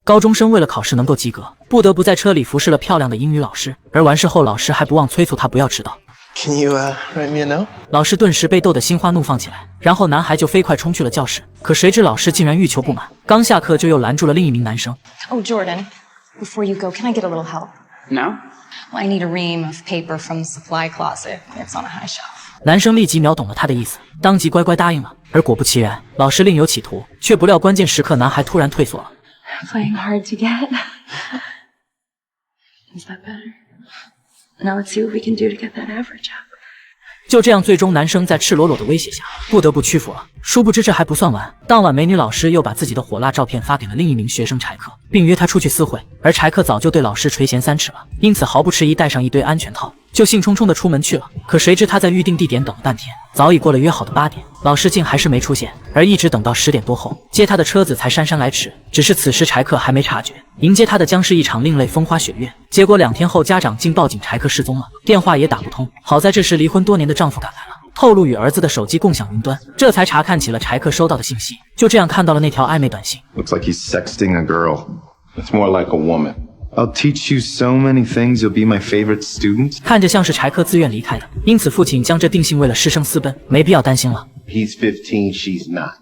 高中生为了考试能够及格，不得不在车里服侍了漂亮的英语老师，而完事后老师还不忘催促他不要迟到。Can you write me a note? 老师顿时被逗得心花怒放起来，然后男孩就飞快冲去了教室。可谁知老师竟然欲求不满，刚下课就又拦住了另一名男生。Oh, Jordan, before you go, can I get a little help? No? Well, I need a ream of paper from the supply closet. It's on a high shelf. 男生立即秒懂了他的意思，当即乖乖答应了。而果不其然，老师另有企图，却不料关键时刻男孩突然退缩了。Playing hard to get. Is that better? Now let's see what we can do to get that average up. 就这样，最终男生在赤裸裸的威胁下不得不屈服了。殊不知这还不算完，当晚美女老师又把自己的火辣照片发给了另一名学生柴克，并约他出去私会。而柴克早就对老师垂涎3尺了，因此毫不迟疑带上一堆安全套，就兴冲冲的出门去了。可谁知他在预定地点等了半天，早已过了约好的8点，老师竟还是没出现，而一直等到10点多后，接他的车子才姗姗来迟。只是此时柴克还没察觉，迎接他的将是一场另类风花雪月。结果2天后，家长竟报警柴克失踪了，电话也打不通。好在这时离婚多年的丈夫赶来了，透露与儿子的手机共享云端，这才查看起了柴克收到的信息。就这样看到了那条暧昧短信。Looks like he's sexting a girl. It's more like a woman. I'll teach you so many things. You'll be my favorite student. 看着像是柴克自愿离开的，因此父亲将这定性为了师生私奔，没必要担心了。He's 15, she's not.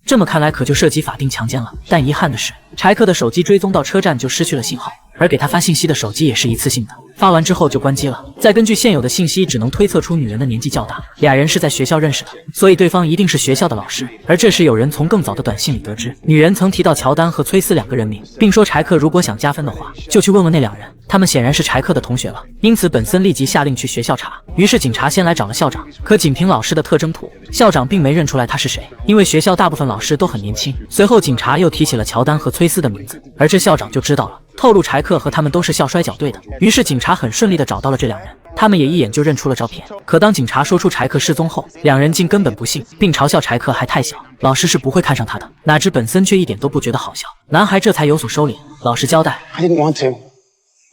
这么看来可就涉及法定强奸了。但遗憾的是，柴克的手机追踪到车站就失去了信号，而给他发信息的手机也是一次性的，发完之后就关机了。再根据现有的信息，只能推测出女人的年纪较大，俩人是在学校认识的，所以对方一定是学校的老师。而这时有人从更早的短信里得知，女人曾提到乔丹和崔斯2个人名，并说柴克如果想加分的话，就去问问那2人。他们显然是柴克的同学了，因此本森立即下令去学校查。于是警察先来找了校长，可仅凭老师的特征图，校长并没认出来他是谁，因为学校大部分老师都很年轻。随后警察又提起了乔丹和崔斯的名字，而这校长就知道了，透露柴克和他们都是校摔跤队的。于是警察很顺利地找到了这2人，他们也一眼就认出了照片。可当警察说出柴克失踪后，2人竟根本不信，并嘲笑柴克还太小，老师是不会看上他的。哪知本森却一点都不觉得好笑，男孩这才有所收敛，老实交代 I didn't want to.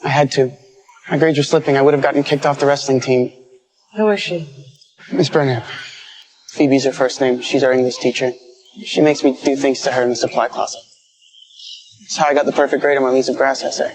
I had to. My grades were slipping. I would have gotten kicked off the wrestling team. Who is she? Miss Burnham. Phoebe's her first name. She's our English teacher. She makes me do things to her in the supply closet. That's how I got the perfect grade on my Leaves of Grass essay.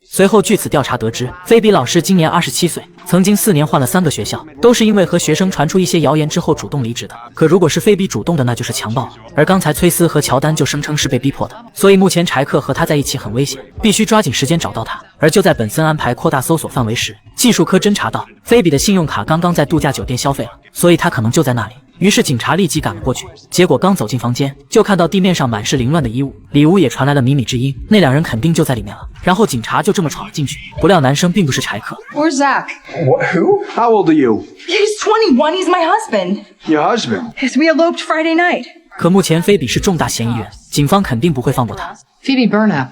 随后据此调查得知，菲比老师今年27岁，曾经4年换了3个学校，都是因为和学生传出一些谣言之后主动离职的。可如果是菲比主动的，那就是强暴了。而刚才崔斯和乔丹就声称是被逼迫的，所以目前柴克和他在一起很危险，必须抓紧时间找到他。而就在本森安排扩大搜索范围时，技术科侦查到菲比的信用卡刚刚在度假酒店消费了，所以他可能就在那里。于是警察立即赶了过去，结果刚走进房间，就看到地面上满是凌乱的衣物，里屋也传来了靡靡之音，那2人肯定就在里面了。然后警察就这么闯了进去，不料男生并不是柴克。 Where's Zach? What? Who? How old are you? He's 21. He's my husband. Your husband? Yes, we eloped Friday night. 可目前菲比是重大嫌疑人，警方肯定不会放过他。 Phoebe Burnap,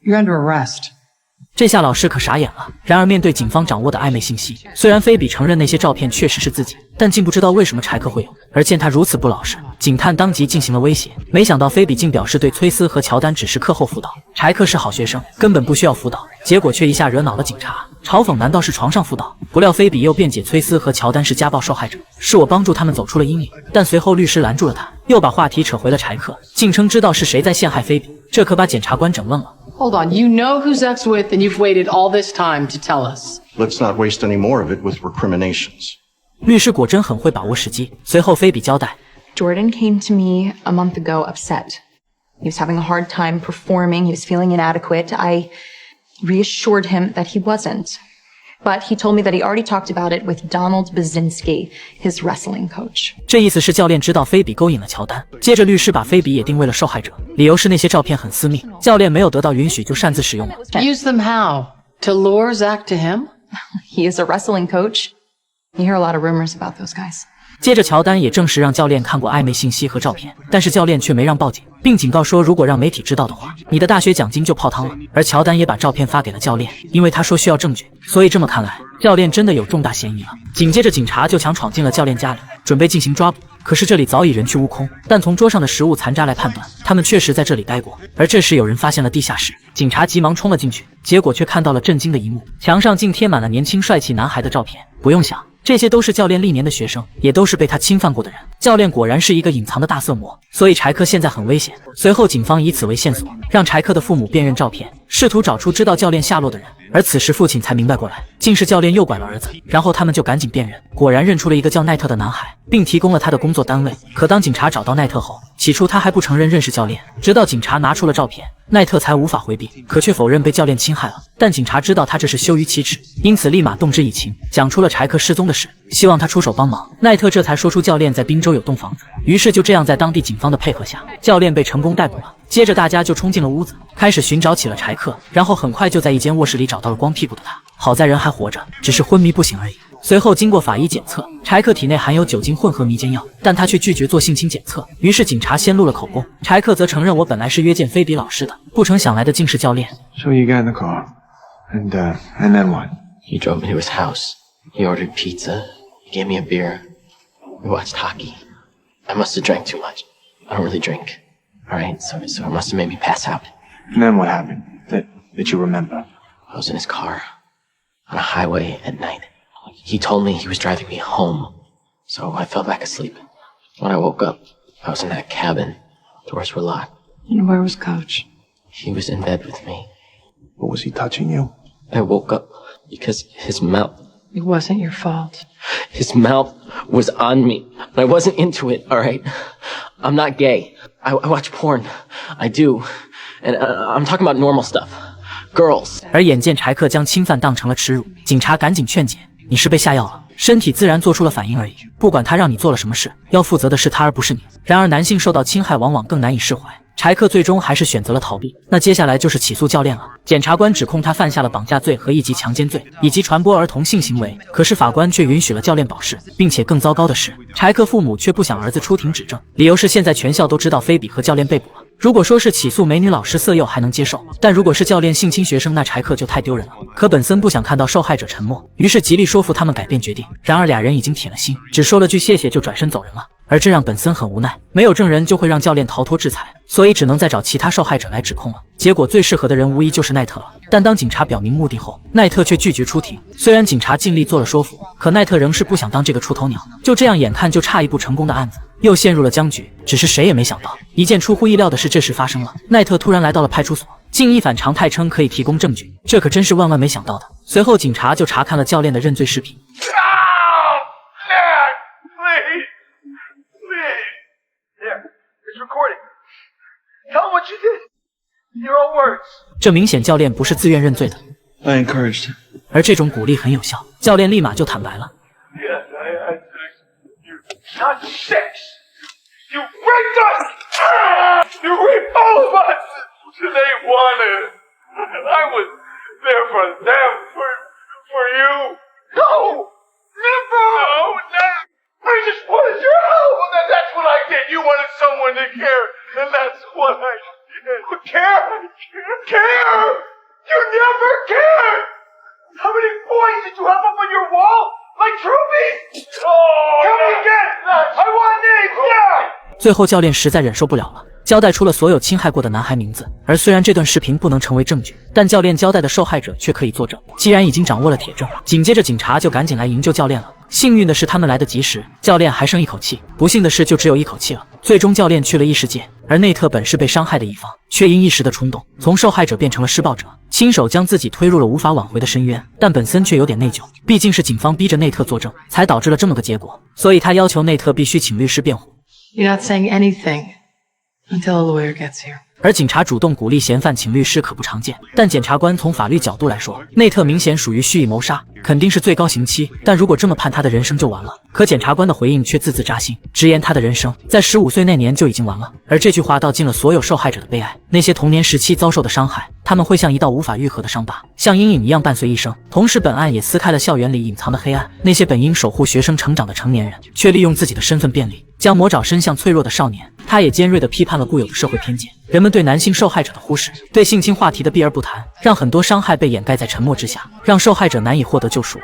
you're under arrest. 这下老师可傻眼了。然而面对警方掌握的暧昧信息，虽然菲比承认那些照片确实是自己，但竟不知道为什么柴克会有。而见他如此不老实，警探当即进行了威胁。没想到菲比竟表示对崔斯和乔丹只是课后辅导，柴克是好学生，根本不需要辅导。结果却一下惹恼了警察，嘲讽难道是床上辅导？不料菲比又辩解崔斯和乔丹是家暴受害者，是我帮助他们走出了阴影。但随后律师拦住了他，又把话题扯回了柴克，竟称知道是谁在陷害菲比，这可把检察官整愣了。 Hold on, you know who Zach's with and you've waited all this time to tell us. Let's not waste any more of it with recriminations. 律师果真很会把握时机。随后菲比交代 Jordan came to me a month ago upset. He was having a hard time performing. He was feeling inadequate. I reassured him that he wasn't. But he told me that he already talked about it with Donald Bazinski, his wrestling coach. 这意思是教练知道菲比勾引了乔丹。接着律师把菲比也定为了受害者，理由是那些照片很私密，教练没有得到允许就擅自使用了。 Use them how? To lure Zach to him? He is a wrestling coach. You hear a lot of rumors about those guys. 接着乔丹也证实让教练看过暧昧信息和照片，但是教练却没让报警，并警告说如果让媒体知道的话，你的大学奖金就泡汤了。而乔丹也把照片发给了教练，因为他说需要证据。所以这么看来，教练真的有重大嫌疑了。紧接着警察就强闯进了教练家里，准备进行抓捕。可是这里早已人去屋空，但从桌上的食物残渣来判断，他们确实在这里待过。而这时有人发现了地下室，警察急忙冲了进去，结果却看到了震惊的一幕，墙上竟贴满了年轻帅气男孩的照片。不用想，这些都是教练历年的学生，也都是被他侵犯过的人。教练果然是一个隐藏的大色魔，所以柴克现在很危险。随后警方以此为线索，让柴克的父母辨认照片，试图找出知道教练下落的人。而此时父亲才明白过来，竟是教练诱拐了儿子。然后他们就赶紧辨认，果然认出了一个叫奈特的男孩，并提供了他的工作单位。可当警察找到奈特后，起初他还不承认认识教练，直到警察拿出了照片，奈特才无法回避，可却否认被教练侵害了。但警察知道他这是羞于启齿，因此立马动之以情，讲出了柴克失踪的事，希望他出手帮忙。奈特这才说出教练在宾州有栋房子，于是就这样在当地警方的配合下，教练被成功逮捕了。接着大家就冲进了屋子，开始寻找起了柴克，然后很快就在一间卧室里找到了光屁股的他，好在人还活着，只是昏迷不醒而已。随后经过法医检测，柴克体内含有酒精混合迷奸药，但他却拒绝做性侵检测，于是警察先录了口供。柴克则承认，我本来是约见菲比老师的，不成想来的竟是教练。 So you got in the car, and then what? He drove me to his house. He ordered pizza. He gave me a beer. We watched hockey. I must have drank too much. I don't really drink. All right, so it must have made me pass out. And then what happened? That you remember? I was in his car on a highway at night. He told me he was driving me home, so I fell back asleep. When I woke up, I was in that cabin. Doors were locked. And where was Coach? He was in bed with me. But was he touching you? I woke up because his mouth It wasn't your fault. His mouth was on me. I wasn't into it, all right? I'm not gay. I watch porn. I do. And I'm talking about normal stuff. Girls. 而眼见柴克将侵犯当成了耻辱，警察赶紧劝解：“你是被下药了，身体自然做出了反应而已。不管他让你做了什么事，要负责的是他而不是你。”然而男性受到侵害往往更难以释怀。柴克最终还是选择了逃避。那接下来就是起诉教练了。检察官指控他犯下了绑架罪和1级强奸罪，以及传播儿童性行为。可是法官却允许了教练保释，并且更糟糕的是，柴克父母却不想儿子出庭指证，理由是现在全校都知道菲比和教练被捕了。如果说是起诉美女老师色诱还能接受，但如果是教练性侵学生，那柴克就太丢人了。可本森不想看到受害者沉默，于是极力说服他们改变决定。然而俩人已经铁了心，只说了句谢谢就转身走人了。而这让本森很无奈，没有证人就会让教练逃脱制裁，所以只能再找其他受害者来指控了。结果最适合的人无疑就是奈特了。但当警察表明目的后，奈特却拒绝出庭。虽然警察尽力做了说服，可奈特仍是不想当这个出头鸟。就这样，眼看就差一步成功的案子又陷入了僵局。只是谁也没想到，一件出乎意料的事这时发生了。奈特突然来到了派出所，竟一反常态称可以提供证据，这可真是万万没想到的。随后警察就查看了教练的认罪视频。这明显教练不是自愿认罪的， I encouraged him. 而这种鼓励很有效，教练立马就坦白了。Yes, I had sex with you. Not sex! You raped us! You raped all of us! They wanted. And I was there for them, for you. No! Never! No, no! I just wanted your help! And that's what I did. You wanted someone to care. And that's what I did. Care? Care? You never cared! How many boys did you have up on your wall? Like trophies? Oh, tell me again! I want names now! 最后教练实在忍受不了了，交代出了所有侵害过的男孩名字。而虽然这段视频不能成为证据，但教练交代的受害者却可以作证。既然已经掌握了铁证，紧接着警察就赶紧来营救教练了。幸运的是他们来得及时，教练还剩一口气；不幸的是就只有一口气了。最终教练去了异世界，而内特本是被伤害的一方，却因一时的冲动，从受害者变成了施暴者，亲手将自己推入了无法挽回的深渊。但本森却有点内疚，毕竟是警方逼着内特作证，才导致了这么个结果，所以他要求内特必须请律师辩护。 You're not saying anything until a lawyer gets here. 而警察主动鼓励嫌犯请律师可不常见，但检察官从法律角度来说，内特明显属于蓄意谋杀，肯定是最高刑期。但如果这么判，他的人生就完了。可检察官的回应却字字扎心，直言他的人生在15岁那年就已经完了。而这句话道尽了所有受害者的悲哀，那些童年时期遭受的伤害，他们会像一道无法愈合的伤疤，像阴影一样伴随一生。同时，本案也撕开了校园里隐藏的黑暗，那些本应守护学生成长的成年人，却利用自己的身份便利，将魔爪伸向脆弱的少年。他也尖锐地批判了固有的社会偏见。 人们对男性受害者的忽视，对性侵话题的避而不谈，让很多伤害被掩盖在沉默之下，让受害者难以获得救赎。